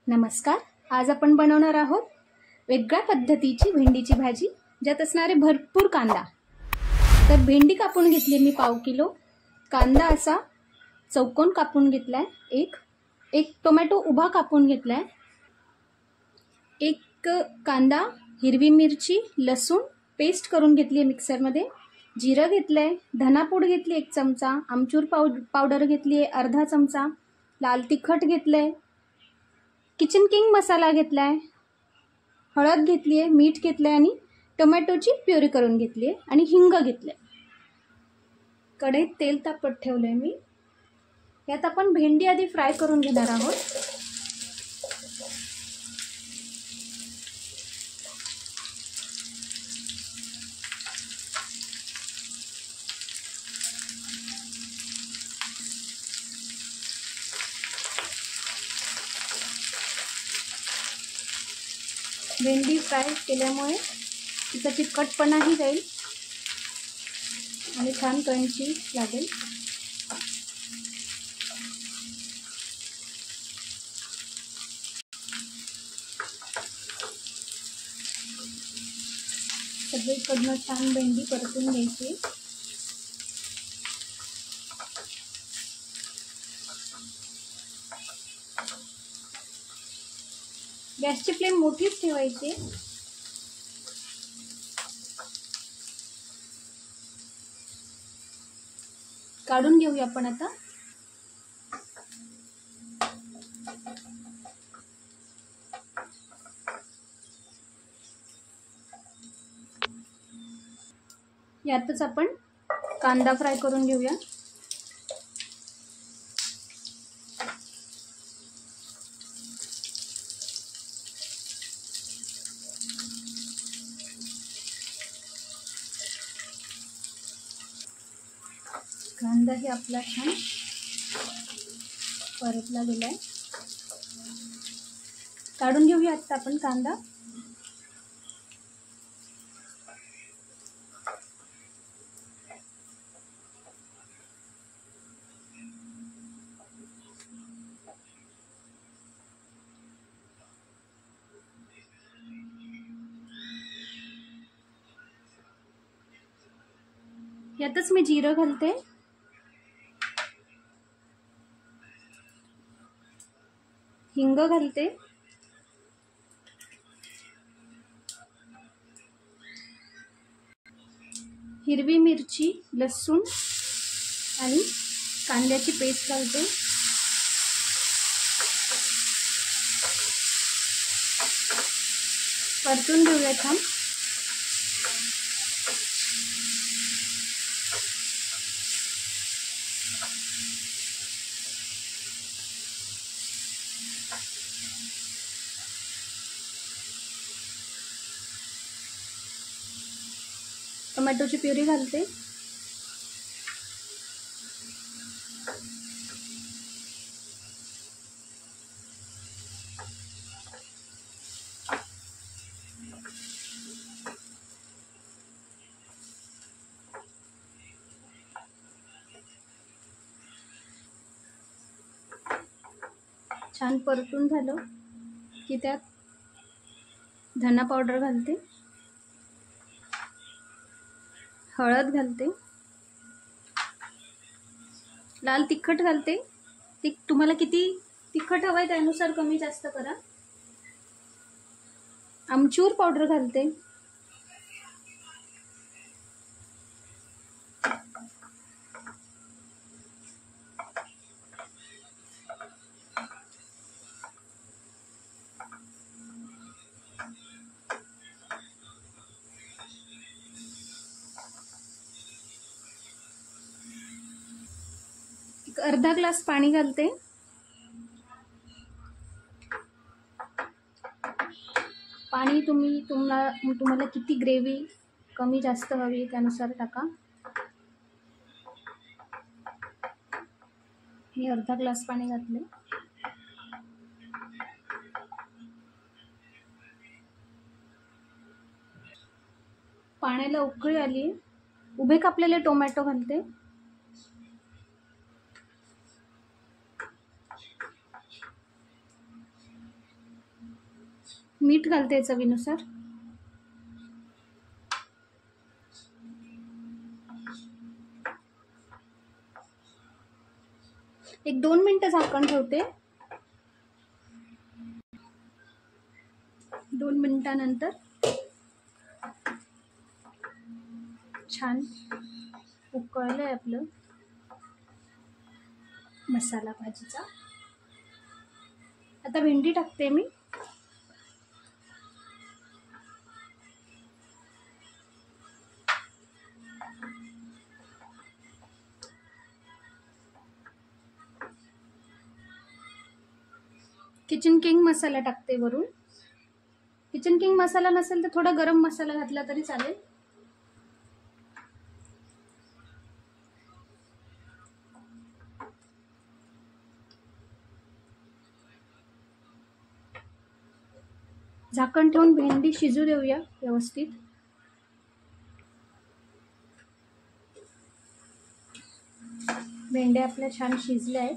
नमस्कार. आज आपण बनवणार आहोत वेगळ्या पद्धतीची भेंडीची भाजी, ज्यात असणारे भरपूर कांदा. तर भेंडी कापून घेतली मी 1/2 किलो. कांदा असा चौकोन कापून घेतलाय. एक टोमॅटो उभा कापून घेतलाय. एक कांदा, हिरवी मिरची, लसूण पेस्ट करून घेतली आहे मिक्सरमध्ये. जिरं घेतलंय, धनापूड घेतली 1 चमचा, आमचूर पावडर घेतली आहे अर्धा चमचा, लाल तिखट घेतलंय, किचन किंग मसाला घेतलाय, हळद घेतली आहे, मीठ घेतलंय आणि टोमॅटोची प्युरी करून घेतली आहे आणि हिंग घेतलंय. कढईत तेल तापत ठेवलंय मी. यात आपण भेंडी आधी फ्राय करून घेणार आहोत. भेंडी फ्राय केल्यामुळे तिचा चिकटपणाही जाईल आणि छान क्रंची लागेल. सगळीकडनं छान भेंडी परतून घ्यायची. गॅसची फ्लेम मोठीच ठेवायची. काढून घेऊया आपण आता. यातच आपण कांदा फ्राय करून घेऊया. कांदाही आपला छान परतला गेलाय. काढून घेऊया आता आपण कांदा. यातच मी जिरं घालते, हिंग घालते, हिरवी मिरची, लसूण आणि कांद्याची पेस्ट घालते. परतून घेऊया छान. टोमॅटोची प्युरी घालते. छान परतून झालं की त्यात धना पावडर घालते, हळद घालते, लाल तिखट घालते. तुम्हाला किती तिखट हवंय त्यानुसार कमी जास्त करा. आमचूर पावडर घालते. अर्धा ग्लास पाणी घालते. पाणी तुम्हाला किती ग्रेव्ही कमी जास्त हवी त्यानुसार टाका. मी अर्धा ग्लास पाणी घातले. पाण्याला उकळी आली. उभे कापलेले टोमॅटो घालते. मीठ घालते चवीनुसार. एक 2 मिनिटं झाकण ठेवते. 2 मिनिटानंतर छान उकळलंय आपलं मसाला भाजीचा. आता भेंडी टाकते मी. किचन किंग मसाला टाकते वरून. किचन किंग मसाला नसेल तर थोडा गरम मसाला घातला तरी चालेल. झाकण ठेवून भेंडी शिजू देऊया व्यवस्थित. भेंड्या आपल्या छान शिजल्या आहेत.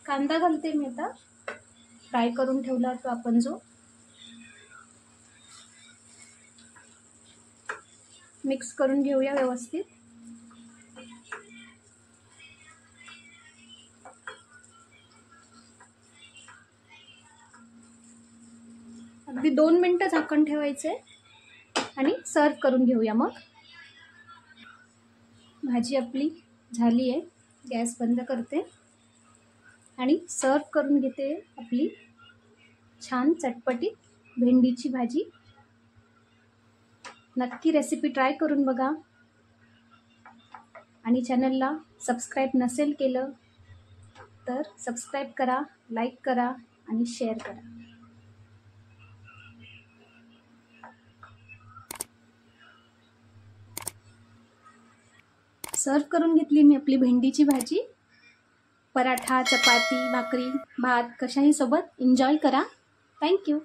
कांदा घालते मी आता, फ्राय करून ठेवला तो आपण जो. मिक्स करून घेऊया व्यवस्थित. अगदी 2 मिनिटं झाकण ठेवायचे आणि सर्व करून घेऊया मग. भाजी आपली झाली आहे. गॅस बंद करते आणि सर्व करून घेते आपली छान चटपटीत भेंडीची भाजी. नक्की रेसिपी ट्राय करून बघा आणि चॅनलला सबस्क्राईब नसेल केलं तर सबस्क्राईब करा, लाईक करा आणि शेअर करा. सर्व करून घेतली मी आपली भेंडीची भाजी. पराठा, चपाती, भाकरी, भात कशाही सोबत एन्जॉय करा. थँक्यू.